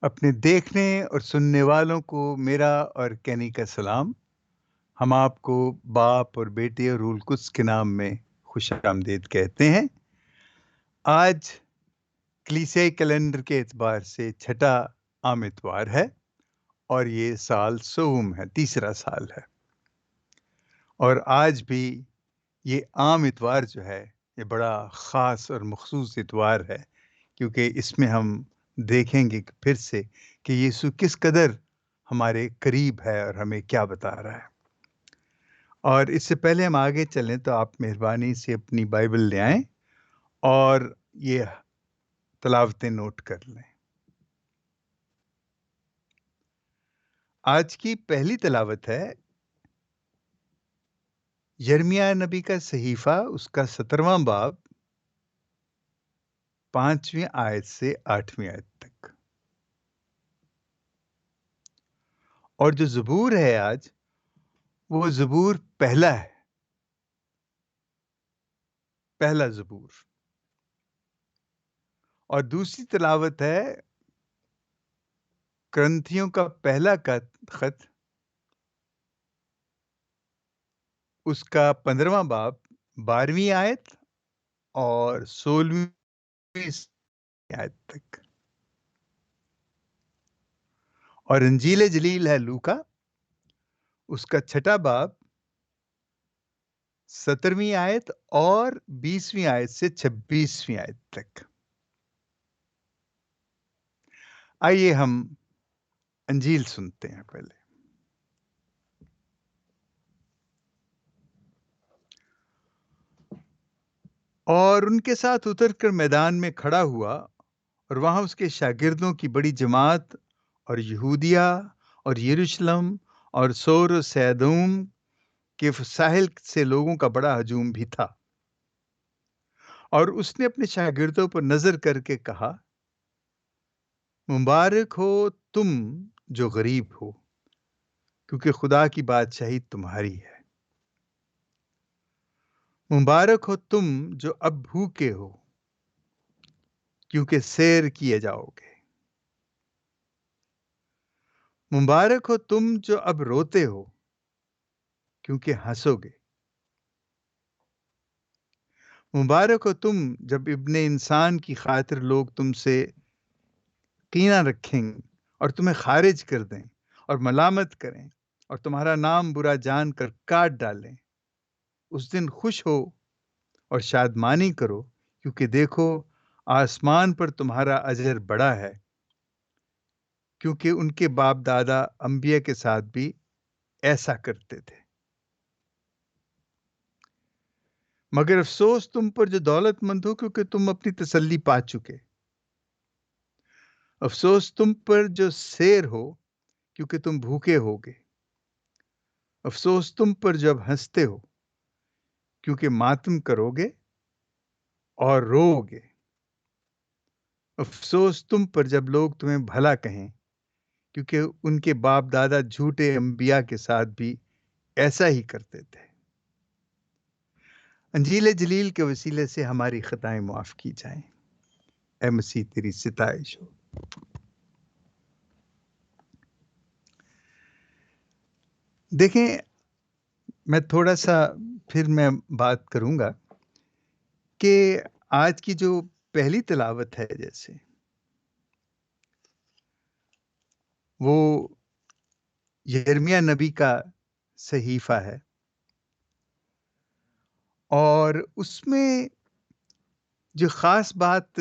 اپنے دیکھنے اور سننے والوں کو میرا اور کینی کا سلام۔ ہم آپ کو باپ اور بیٹے اور روح القدس کے نام میں خوش آمدید کہتے ہیں۔ آج کلیسیائی کیلنڈر کے اعتبار سے چھٹا عام اتوار ہے اور یہ سال سوم ہے، تیسرا سال ہے۔ اور آج بھی یہ عام اتوار جو ہے یہ بڑا خاص اور مخصوص اتوار ہے، کیونکہ اس میں ہم دیکھیں گے کہ پھر سے کہ یسوع کس قدر ہمارے قریب ہے اور ہمیں کیا بتا رہا ہے۔ اور اس سے پہلے ہم آگے چلیں تو آپ مہربانی سے اپنی بائبل لے آئیں اور یہ تلاوتیں نوٹ کر لیں۔ آج کی پہلی تلاوت ہے یرمیہ نبی کا صحیفہ، اس کا 17واں باب، 5ویں آیت سے 8ویں آیت تک۔ اور جو زبور ہے آج، وہ زبور پہلا ہے، پہلا زبور۔ اور دوسری تلاوت ہے کرنتھیوں کا پہلا خط، اس کا 15واں باب، 12ویں آیت اور 16ویں آیت تک۔ اور انجیل جلیل ہے لوکا، اس کا 6واں باب، 17ویں آیت اور 20ویں آیت سے 26ویں آیت تک۔ آئیے ہم انجیل سنتے ہیں پہلے۔ اور ان کے ساتھ اتر کر میدان میں کھڑا ہوا، اور وہاں اس کے شاگردوں کی بڑی جماعت اور یہودیہ اور یروشلم اور سور و سیدوم کے ساحل سے لوگوں کا بڑا ہجوم بھی تھا۔ اور اس نے اپنے شاگردوں پر نظر کر کے کہا، مبارک ہو تم جو غریب ہو، کیونکہ خدا کی بادشاہی تمہاری ہے۔ مبارک ہو تم جو اب بھوکے ہو، کیونکہ سیر کیے جاؤ گے۔ مبارک ہو تم جو اب روتے ہو، کیونکہ ہنسو گے۔ مبارک ہو تم جب ابن انسان کی خاطر لوگ تم سے کینہ رکھیں اور تمہیں خارج کر دیں اور ملامت کریں اور تمہارا نام برا جان کر کاٹ ڈالیں۔ اس دن خوش ہو اور شادمانی کرو، کیونکہ دیکھو آسمان پر تمہارا اجر بڑا ہے، کیونکہ ان کے باپ دادا انبیاء کے ساتھ بھی ایسا کرتے تھے۔ مگر افسوس تم پر جو دولت مند ہو، کیونکہ تم اپنی تسلی پا چکے۔ افسوس تم پر جو سیر ہو، کیونکہ تم بھوکے ہوگے۔ افسوس تم پر جب ہنستے ہو، کیونکہ ماتم کرو گے اور رو گے۔ افسوس تم پر جب لوگ تمہیں بھلا کہیں، کیونکہ ان کے باپ دادا جھوٹے انبیاء کے ساتھ بھی ایسا ہی کرتے تھے۔ انجیل جلیل کے وسیلے سے ہماری خطائیں معاف کی جائیں۔ اے مسیح تیری ستائش ہو۔ دیکھیں، میں تھوڑا سا پھر میں بات کروں گا کہ آج کی جو پہلی تلاوت ہے، جیسے وہ یرمیہ نبی کا صحیفہ ہے، اور اس میں جو خاص بات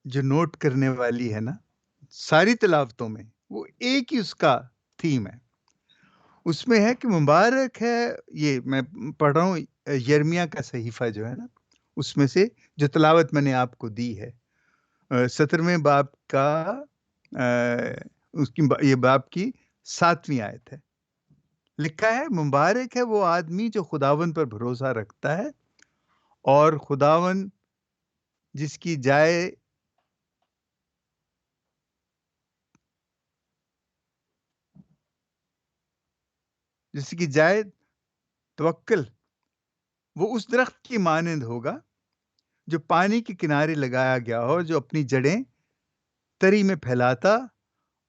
جو نوٹ کرنے والی ہے نا، ساری تلاوتوں میں وہ ایک ہی اس کا تھیم ہے۔ اس میں ہے کہ مبارک ہے، یہ میں پڑھ رہا ہوں یرمیہ کا صحیفہ جو ہے نا، اس میں سے جو تلاوت میں نے آپ کو دی ہے، 17ویں باب کا اس کی یہ باب کی 7ویں آیت ہے۔ لکھا ہے، مبارک ہے وہ آدمی جو خداوند پر بھروسہ رکھتا ہے، اور خداوند جس کی جائے توکل، وہ اس درخت کی مانند ہوگا جو پانی کے کنارے لگایا گیا ہو، جو اپنی جڑیں تری میں پھیلاتا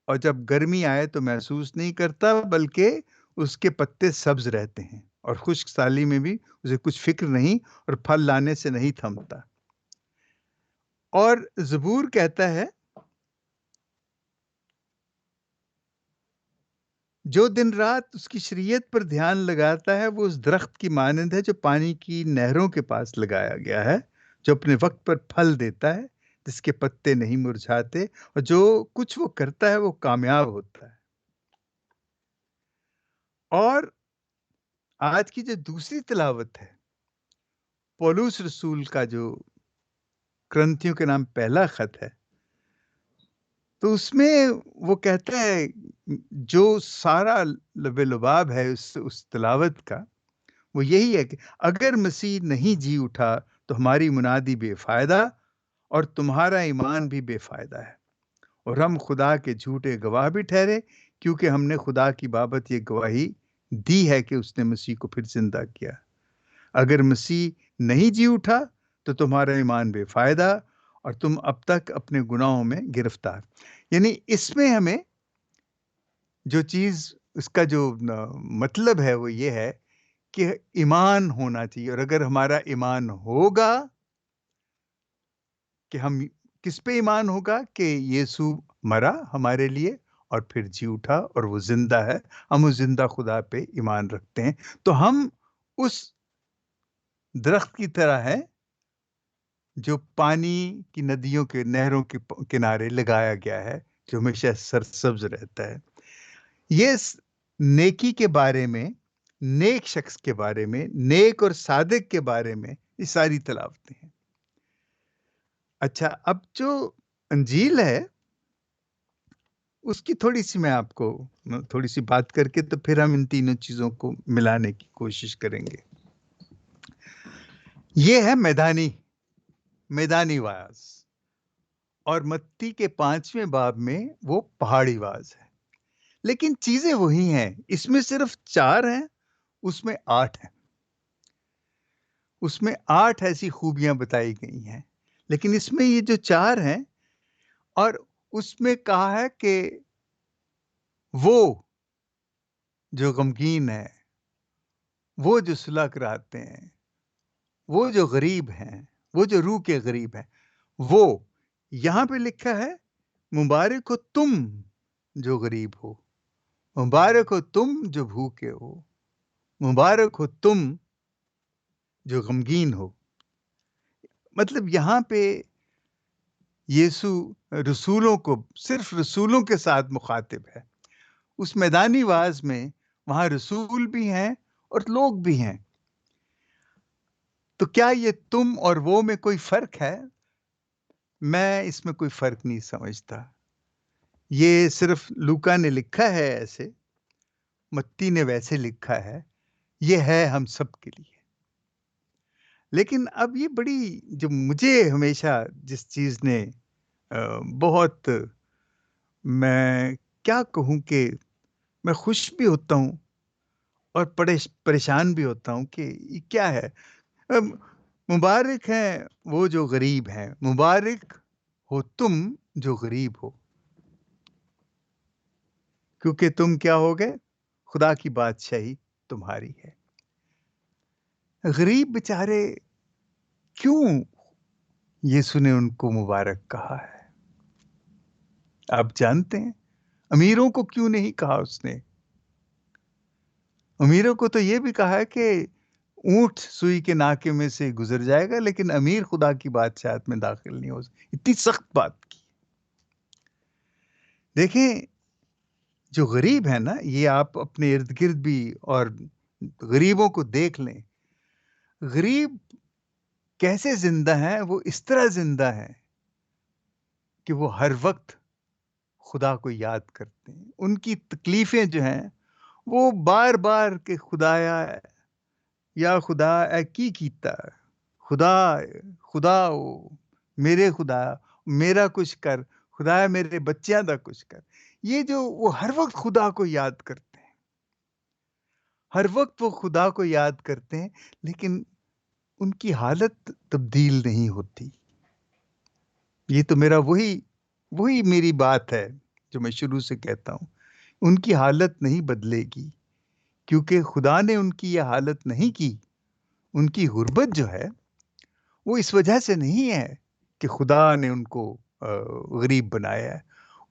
اور جب گرمی آئے تو محسوس نہیں کرتا، بلکہ اس کے پتے سبز رہتے ہیں، اور خشک سالی میں بھی اسے کچھ فکر نہیں، اور پھل لانے سے نہیں تھمتا۔ اور زبور کہتا ہے، جو دن رات اس کی شریعت پر دھیان لگاتا ہے، وہ اس درخت کی مانند ہے جو پانی کی نہروں کے پاس لگایا گیا ہے، جو اپنے وقت پر پھل دیتا ہے، جس کے پتے نہیں مرجھاتے، اور جو کچھ وہ کرتا ہے وہ کامیاب ہوتا ہے۔ اور آج کی جو دوسری تلاوت ہے، پولس رسول کا جو کرنتھیوں کے نام پہلا خط ہے، تو اس میں وہ کہتا ہے، جو سارا لب لباب ہے اس تلاوت کا، وہ یہی ہے کہ اگر مسیح نہیں جی اٹھا تو ہماری منادی بے فائدہ اور تمہارا ایمان بھی بے فائدہ ہے، اور ہم خدا کے جھوٹے گواہ بھی ٹھہرے، کیونکہ ہم نے خدا کی بابت یہ گواہی دی ہے کہ اس نے مسیح کو پھر زندہ کیا۔ اگر مسیح نہیں جی اٹھا تو تمہارا ایمان بے فائدہ اور تم اب تک اپنے گناہوں میں گرفتار۔ یعنی اس میں ہمیں جو چیز، اس کا جو مطلب ہے وہ یہ ہے کہ ایمان ہونا چاہیے، اور اگر ہمارا ایمان ہوگا، کہ ہم کس پہ ایمان ہوگا؟ کہ یسوع مرا ہمارے لیے اور پھر جی اٹھا اور وہ زندہ ہے، ہم اس زندہ خدا پہ ایمان رکھتے ہیں، تو ہم اس درخت کی طرح ہے جو پانی کی ندیوں کے نہروں کے کنارے لگایا گیا ہے، جو ہمیشہ سرسبز رہتا ہے۔ یہ نیکی کے بارے میں، نیک شخص کے بارے میں، نیک اور صادق کے بارے میں یہ ساری تلاوتیں ہیں۔ اچھا، اب جو انجیل ہے اس کی تھوڑی سی میں آپ کو تھوڑی سی بات کر کے، تو پھر ہم ان تینوں چیزوں کو ملانے کی کوشش کریں گے۔ یہ ہے میدانی واز، اور متی کے 5ویں باب میں وہ پہاڑی واز ہے، لیکن چیزیں وہی ہیں۔ اس میں صرف 4 ہیں، اس میں 8 ہیں۔ اس میں 8 ایسی خوبیاں بتائی گئی ہیں، لیکن اس میں یہ جو 4 ہیں، اور اس میں کہا ہے کہ وہ جو غمگین ہے، وہ جو صلح کراتے ہیں، وہ جو غریب ہیں، وہ جو روح کے غریب ہیں، وہ یہاں پہ لکھا ہے، مبارک ہو تم جو غریب ہو، مبارک ہو تم جو بھوکے ہو، مبارک ہو تم جو غمگین ہو۔ مطلب یہاں پہ یسوع رسولوں کو، صرف رسولوں کے ساتھ مخاطب ہے۔ اس میدانی واز میں وہاں رسول بھی ہیں اور لوگ بھی ہیں۔ تو کیا یہ تم اور وہ میں کوئی فرق ہے؟ میں اس میں کوئی فرق نہیں سمجھتا۔ یہ صرف لوکا نے لکھا ہے ایسے، متی نے ویسے لکھا ہے، یہ ہے ہم سب کے لیے۔ لیکن اب یہ بڑی، جو مجھے ہمیشہ جس چیز نے بہت، میں کیا کہوں کہ میں خوش بھی ہوتا ہوں اور پریشان بھی ہوتا ہوں کہ یہ کیا ہے۔ مبارک ہیں وہ جو غریب ہیں، مبارک ہو تم جو غریب ہو، کیونکہ تم کیا ہو گئے؟ خدا کی بادشاہی تمہاری ہے۔ غریب بچارے، کیوں یسوع نے ان کو مبارک کہا ہے؟ آپ جانتے ہیں امیروں کو کیوں نہیں کہا اس نے؟ امیروں کو تو یہ بھی کہا ہے کہ اونٹ سوئی کے ناکے میں سے گزر جائے گا، لیکن امیر خدا کی بادشاہت میں داخل نہیں ہو سکتا۔ اتنی سخت بات کی۔ دیکھیں، جو غریب ہے نا، یہ آپ اپنے ارد گرد بھی اور غریبوں کو دیکھ لیں۔ غریب کیسے زندہ ہیں؟ وہ اس طرح زندہ ہیں کہ وہ ہر وقت خدا کو یاد کرتے ہیں۔ ان کی تکلیفیں جو ہیں، وہ بار بار کہ خدایا، یا خدا اے کی کیتا، خدا خدا میرے خدا میرا کچھ کر، خدا میرے بچیاں دا کچھ کر۔ یہ جو وہ ہر وقت خدا کو یاد کرتے ہیں، ہر وقت وہ خدا کو یاد کرتے ہیں، لیکن ان کی حالت تبدیل نہیں ہوتی۔ یہ تو وہی میری بات ہے جو میں شروع سے کہتا ہوں، ان کی حالت نہیں بدلے گی، کیونکہ خدا نے ان کی یہ حالت نہیں کی۔ ان کی غربت جو ہے وہ اس وجہ سے نہیں ہے کہ خدا نے ان کو غریب بنایا ہے۔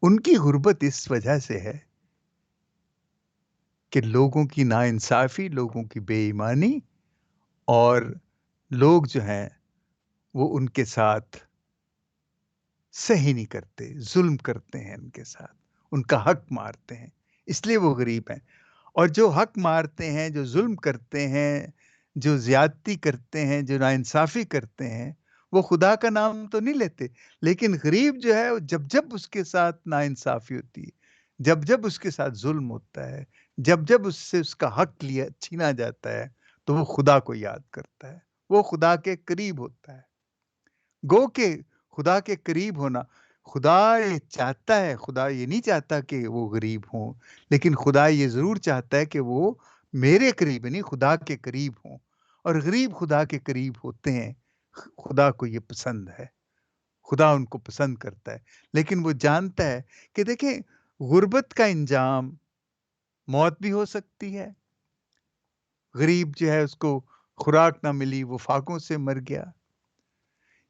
ان کی غربت اس وجہ سے ہے کہ لوگوں کی ناانصافی، لوگوں کی بے ایمانی، اور لوگ جو ہیں وہ ان کے ساتھ صحیح نہیں کرتے، ظلم کرتے ہیں ان کے ساتھ، ان کا حق مارتے ہیں، اس لیے وہ غریب ہیں۔ اور جو حق مارتے ہیں، جو ظلم کرتے ہیں، جو زیادتی کرتے ہیں، جو ناانصافی کرتے ہیں، وہ خدا کا نام تو نہیں لیتے، لیکن غریب جو ہے جب جب اس کے ساتھ ناانصافی ہوتی ہے، جب جب اس کے ساتھ ظلم ہوتا ہے، جب جب اس سے اس کا حق چھینا جاتا ہے، تو وہ خدا کو یاد کرتا ہے، وہ خدا کے قریب ہوتا ہے۔ گو کہ خدا کے قریب ہونا، خدا یہ چاہتا ہے، خدا یہ نہیں چاہتا کہ وہ غریب ہوں، لیکن خدا یہ ضرور چاہتا ہے کہ وہ میرے قریب، نہیں خدا کے قریب ہوں، اور غریب خدا کے قریب ہوتے ہیں۔ خدا کو یہ پسند ہے، خدا ان کو پسند کرتا ہے، لیکن وہ جانتا ہے کہ دیکھیں غربت کا انجام موت بھی ہو سکتی ہے۔ غریب جو ہے اس کو خوراک نہ ملی، وہ فاقوں سے مر گیا۔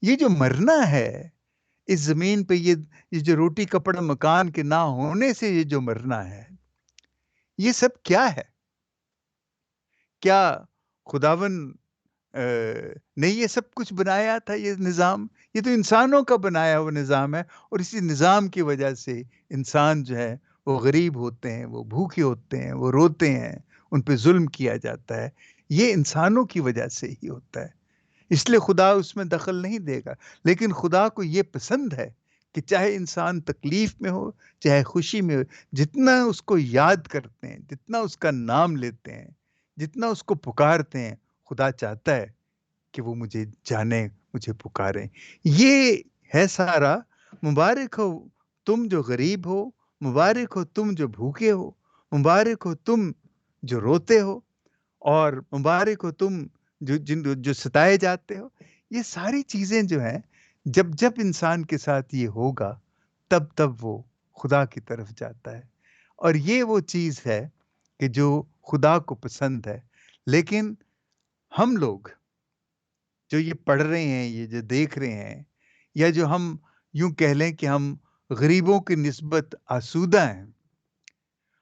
یہ جو مرنا ہے اس زمین پہ، یہ جو روٹی کپڑا مکان کے نہ ہونے سے یہ جو مرنا ہے، یہ سب کیا ہے؟ کیا خداون نے یہ سب کچھ بنایا تھا؟ یہ نظام، یہ تو انسانوں کا بنایا ہوا نظام ہے، اور اسی نظام کی وجہ سے انسان جو ہے وہ غریب ہوتے ہیں، وہ بھوکے ہوتے ہیں، وہ روتے ہیں، ان پہ ظلم کیا جاتا ہے۔ یہ انسانوں کی وجہ سے ہی ہوتا ہے، اس لیے خدا اس میں دخل نہیں دے گا۔ لیکن خدا کو یہ پسند ہے کہ چاہے انسان تکلیف میں ہو، چاہے خوشی میں ہو، جتنا اس کو یاد کرتے ہیں، جتنا اس کا نام لیتے ہیں، جتنا اس کو پکارتے ہیں، خدا چاہتا ہے کہ وہ مجھے جانے، مجھے پکاریں۔ یہ ہے سارا۔ مبارک ہو تم جو غریب ہو، مبارک ہو تم جو بھوکے ہو، مبارک ہو تم جو روتے ہو، اور مبارک ہو تم جو ستائے جاتے ہو۔ یہ ساری چیزیں جو ہیں، جب جب انسان کے ساتھ یہ ہوگا، تب تب وہ خدا کی طرف جاتا ہے، اور یہ وہ چیز ہے کہ جو خدا کو پسند ہے۔ لیکن ہم لوگ جو یہ پڑھ رہے ہیں، یہ جو دیکھ رہے ہیں، یا جو ہم یوں کہہ لیں کہ ہم غریبوں کی نسبت آسودہ ہیں،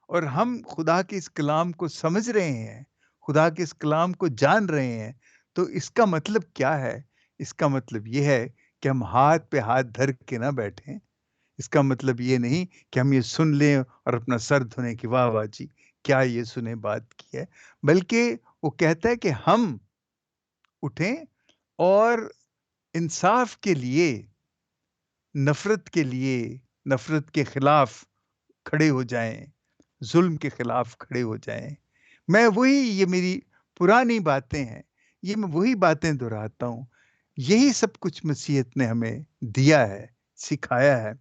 اور ہم خدا کے اس کلام کو سمجھ رہے ہیں، خدا کے اس کلام کو جان رہے ہیں، تو اس کا مطلب کیا ہے؟ اس کا مطلب یہ ہے کہ ہم ہاتھ پہ ہاتھ دھر کے نہ بیٹھیں۔ اس کا مطلب یہ نہیں کہ ہم یہ سن لیں اور اپنا سر دھونے کی واہ واہ جی کیا یہ سنے بات کی ہے، بلکہ وہ کہتا ہے کہ ہم اٹھیں اور انصاف کے لیے، نفرت کے لیے، نفرت کے خلاف کھڑے ہو جائیں، ظلم کے خلاف کھڑے ہو جائیں۔ یہ میری پرانی باتیں ہیں، یہ میں وہی باتیں دہراتا ہوں۔ یہی سب کچھ مسیحیت نے ہمیں دیا ہے، سکھایا ہے،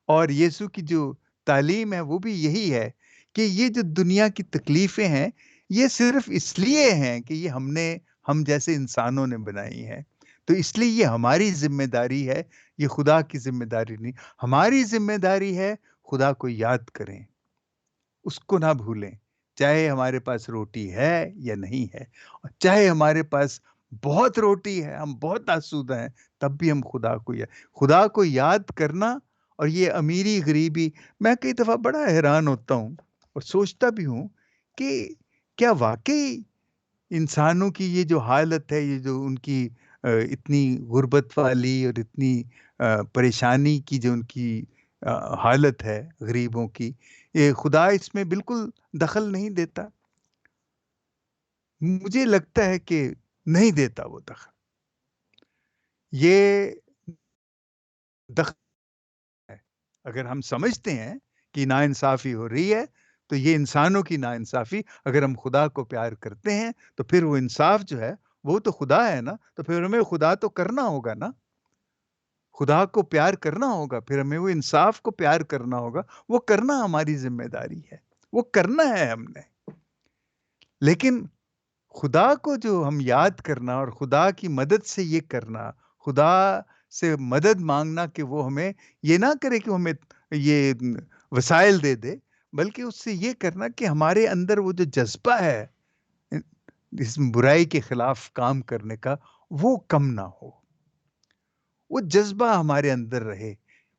اور یسوع کی جو تعلیم ہے وہ بھی یہی ہے کہ یہ جو دنیا کی تکلیفیں ہیں، یہ صرف اس لیے ہیں کہ یہ ہم جیسے انسانوں نے بنائی ہیں، تو اس لیے یہ ہماری ذمہ داری ہے، یہ خدا کی ذمہ داری نہیں۔ ہماری ذمہ داری ہے خدا کو یاد کریں، اس کو نہ بھولیں، چاہے ہمارے پاس روٹی ہے یا نہیں ہے، اور چاہے ہمارے پاس بہت روٹی ہے، ہم بہت آسودہ ہیں، تب بھی ہم خدا کو یاد کرنا۔ اور یہ امیری غریبی، میں کئی دفعہ بڑا حیران ہوتا ہوں اور سوچتا بھی ہوں کہ کیا واقعی انسانوں کی یہ جو حالت ہے، یہ جو ان کی اتنی غربت والی اور اتنی پریشانی کی جو ان کی حالت ہے غریبوں کی، یہ خدا اس میں بالکل دخل نہیں دیتا؟ مجھے لگتا ہے کہ نہیں دیتا وہ دخل۔ یہ دخل ہے، اگر ہم سمجھتے ہیں کہ ناانصافی ہو رہی ہے، تو یہ انسانوں کی ناانصافی، اگر ہم خدا کو پیار کرتے ہیں تو پھر وہ انصاف جو ہے وہ تو خدا ہے نا، تو پھر ہمیں خدا تو کرنا ہوگا نا، خدا کو پیار کرنا ہوگا، پھر ہمیں وہ انصاف کو پیار کرنا ہوگا، وہ کرنا ہماری ذمہ داری ہے، وہ کرنا ہے ہم نے۔ لیکن خدا کو جو ہم یاد کرنا اور خدا کی مدد سے یہ کرنا، خدا سے مدد مانگنا کہ وہ ہمیں یہ نہ کرے کہ ہمیں یہ وسائل دے دے، بلکہ اس سے یہ کرنا کہ ہمارے اندر وہ جو جذبہ ہے اس برائی کے خلاف کام کرنے کا، وہ کم نہ ہو، وہ جذبہ ہمارے اندر رہے،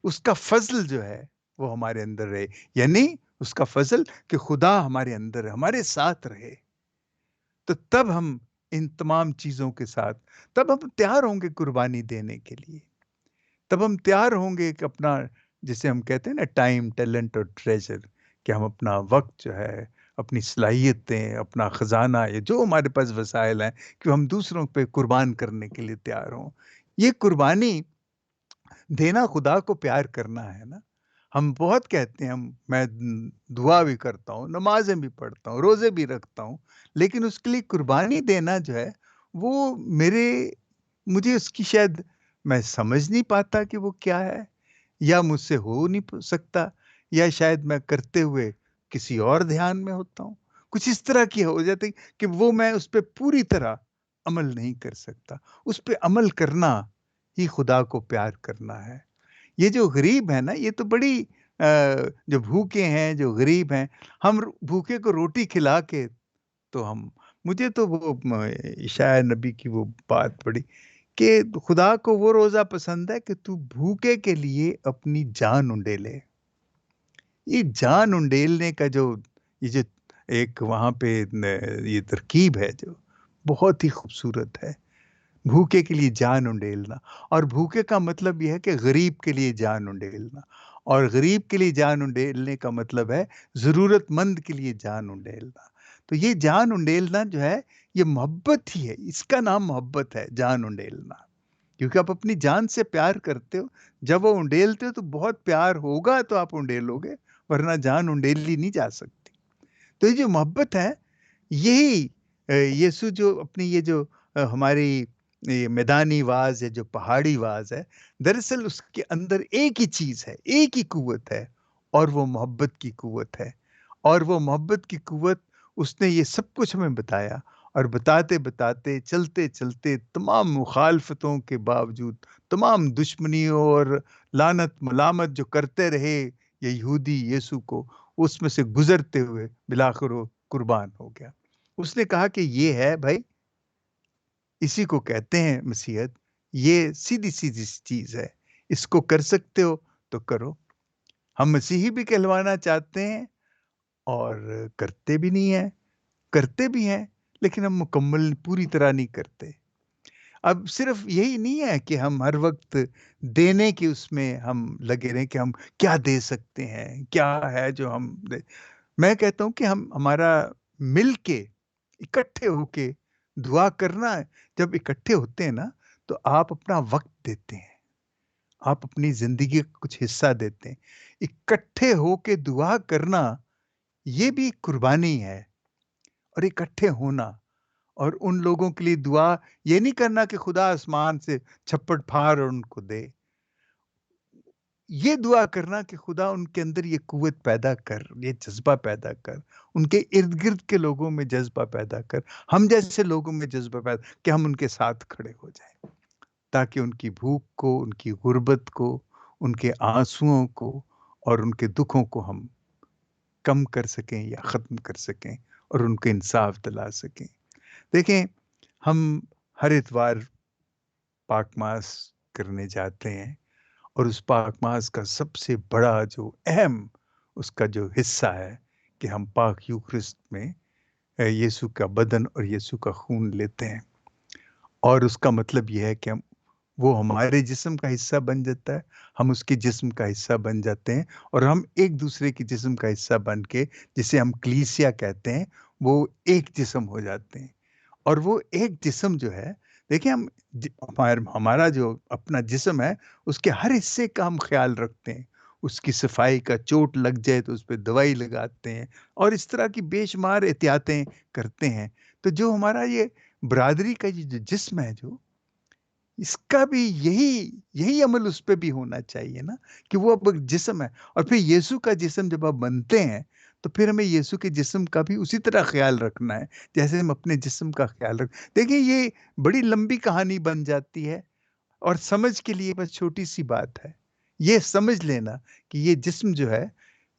اس کا فضل جو ہے وہ ہمارے اندر رہے، یعنی اس کا فضل کہ خدا ہمارے اندر ہمارے ساتھ رہے، تو تب ہم ان تمام چیزوں کے ساتھ، تب ہم تیار ہوں گے قربانی دینے کے لیے، تب ہم تیار ہوں گے کہ اپنا، جسے ہم کہتے ہیں نا ٹائم، ٹیلنٹ اور ٹریجر، کہ ہم اپنا وقت جو ہے، اپنی صلاحیتیں، اپنا خزانہ، یا جو ہمارے پاس وسائل ہیں، کہ ہم دوسروں پہ قربان کرنے کے لیے تیار ہوں۔ یہ قربانی دینا خدا کو پیار کرنا ہے نا۔ ہم بہت کہتے ہیں، میں دعا بھی کرتا ہوں، نمازیں بھی پڑھتا ہوں، روزے بھی رکھتا ہوں، لیکن اس کے لیے قربانی دینا جو ہے وہ مجھے اس کی شاید میں سمجھ نہیں پاتا کہ وہ کیا ہے، یا مجھ سے ہو نہیں سکتا، یا شاید میں کرتے ہوئے کسی اور دھیان میں ہوتا ہوں، کچھ اس طرح کی ہو جاتی کہ وہ میں اس پہ پوری طرح عمل نہیں کر سکتا۔ اس پہ عمل کرنا ہی خدا کو پیار کرنا ہے۔ یہ جو غریب ہے نا، یہ تو بڑی جو بھوکے ہیں، جو غریب ہیں، ہم بھوکے کو روٹی کھلا کے، تو مجھے تو وہ عشاء نبی کی وہ بات پڑی کہ خدا کو وہ روزہ پسند ہے کہ تو بھوکے کے لیے اپنی جان انڈیلے۔ یہ جان انڈیلنے کا یہ جو ایک وہاں پہ یہ ترکیب ہے، جو بہت ہی خوبصورت ہے، بھوکے کے لیے جان انڈیلنا۔ اور بھوکے کا مطلب یہ ہے کہ غریب کے لیے جان انڈیلنا، اور غریب کے لیے جان انڈیلنے کا مطلب ہے ضرورت مند کے لیے جان انڈیلنا۔ تو یہ جان انڈیلنا جو ہے، یہ محبت ہی ہے، اس کا نام محبت ہے، جان انڈیلنا، کیونکہ آپ اپنی جان سے پیار کرتے ہو، جب وہ انڈیلتے ہو تو بہت پیار ہوگا تو آپ انڈیلو گے، ورنہ جان انڈیلی نہیں جا سکتی۔ تو یہ جو محبت ہے، یہی یسوع جو اپنی یہ جو ہماری یہ میدانی واز ہے، جو پہاڑی واز ہے، دراصل اس کے اندر ایک ہی چیز ہے، ایک ہی قوت ہے، اور وہ محبت کی قوت ہے۔ اور وہ محبت کی قوت، اس نے یہ سب کچھ ہمیں بتایا، اور بتاتے بتاتے، چلتے چلتے، تمام مخالفتوں کے باوجود، تمام دشمنیوں اور لعنت ملامت جو کرتے رہے یہ یہودی یسوع کو، اس میں سے گزرتے ہوئے بالآخر وہ قربان ہو گیا۔ اس نے کہا کہ یہ ہے بھائی، اسی کو کہتے ہیں مسیحیت، یہ سیدھی سیدھی سی چیز ہے، اس کو کر سکتے ہو تو کرو۔ ہم مسیحی بھی کہلوانا چاہتے ہیں اور کرتے بھی نہیں ہیں، کرتے بھی ہیں لیکن ہم مکمل پوری طرح نہیں کرتے۔ اب صرف یہی نہیں ہے کہ ہم ہر وقت دینے کی اس میں ہم لگے رہیں کہ ہم کیا دے سکتے ہیں، کیا ہے جو ہم دے۔ میں کہتا ہوں کہ ہمارا مل کے، اکٹھے ہو کے دعا کرنا ہے۔ جب اکٹھے ہوتے ہیں نا، تو آپ اپنا وقت دیتے ہیں، آپ اپنی زندگی کا کچھ حصہ دیتے ہیں۔ اکٹھے ہو کے دعا کرنا، یہ بھی ایک قربانی ہے، اور اکٹھے ہونا، اور ان لوگوں کے لیے دعا یہ نہیں کرنا کہ خدا آسمان سے چھپڑ پھاڑ اور ان کو دے، یہ دعا کرنا کہ خدا ان کے اندر یہ قوت پیدا کر، یہ جذبہ پیدا کر، ان کے ارد گرد کے لوگوں میں جذبہ پیدا کر، ہم جیسے لوگوں میں جذبہ پیدا، کہ ہم ان کے ساتھ کھڑے ہو جائیں، تاکہ ان کی بھوک کو، ان کی غربت کو، ان کے آنسوؤں کو اور ان کے دکھوں کو ہم کم کر سکیں یا ختم کر سکیں، اور ان کو انصاف دلا سکیں۔ دیکھیں، ہم ہر اتوار پاک ماس کرنے جاتے ہیں، اور اس پاک ماس کا سب سے بڑا جو اہم اس کا جو حصہ ہے کہ ہم پاک یوکرسٹ میں یسوع کا بدن اور یسوع کا خون لیتے ہیں، اور اس کا مطلب یہ ہے کہ وہ ہمارے جسم کا حصہ بن جاتا ہے، ہم اس کے جسم کا حصہ بن جاتے ہیں، اور ہم ایک دوسرے کے جسم کا حصہ بن کے، جسے ہم کلیسیا کہتے ہیں، وہ ایک جسم ہو جاتے ہیں۔ اور وہ ایک جسم جو ہے، دیکھیں ہم ہمارا جو اپنا جسم ہے، اس کے ہر حصے کا ہم خیال رکھتے ہیں، اس کی صفائی کا، چوٹ لگ جائے تو اس پہ دوائی لگاتے ہیں، اور اس طرح کی بے شمار احتیاطیں کرتے ہیں۔ تو جو ہمارا یہ برادری کا جو جسم ہے، جو اس کا بھی یہی عمل اس پہ بھی ہونا چاہیے نا، کہ وہ اب جسم ہے۔ اور پھر یسوع کا جسم جب آپ بنتے ہیں، تو پھر ہمیں یسوع کے جسم کا بھی اسی طرح خیال رکھنا ہے جیسے ہم اپنے جسم کا خیال دیکھیں، یہ بڑی لمبی کہانی بن جاتی ہے، اور سمجھ کے لیے بس چھوٹی سی بات ہے، یہ سمجھ لینا کہ یہ جسم جو ہے،